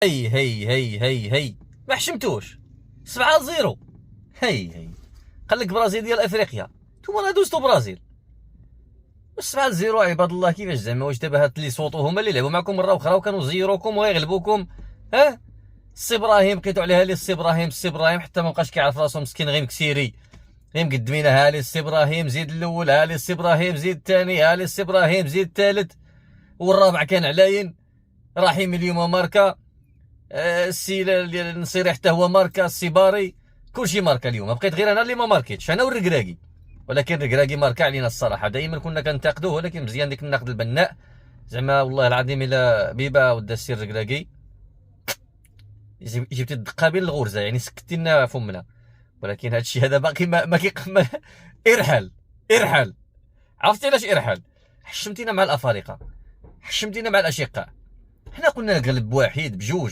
هي ما حشمتوش 7-0. هي قال لك برازيل ديال افريقيا، نتوما راه دوزتو برازيل 7-0. عباد الله كيفاش زعما؟ واش دابا هاد اللي صوتوا هما اللي لعبوا معكم مره اخرى وكانوا زيروكم وغيغلبوكم؟ ها السي ابراهيم بقيتوا عليها لي السي ابراهيم حتى ما بقاش كيعرف راسو مسكين، غير مكسيري غير مقدمين. ها لي السي ابراهيم زيد الاول، ها لي السي ابراهيم زيد الثاني، ها لي السي ابراهيم زيد الثالث، والرابع كان علاين. رحيم اليوم ماركا، السي النصيري حتى هو ماركا، السي باري كلشي ماركا. اليوم بقيت غير انا اللي ما ماركيتش، انا والركراكي. ولكن الركراكي ماركا علينا الصراحه، دائما كنا كنتقدوه، ولكن مزيان ديك النقد البناء. زعما والله العظيم الا بيبا ودا السي الركراكي جبتي الدقه بين الغرزه، يعني سكتي لنا فمنا. ولكن هذا الشيء هذا باقي ما ارحل. عرفتي علاش ارحل؟ حشمتينا مع الافارقه، حشمتينا مع الاشقاء. حنا قلنا نغلب بواحد بجوج.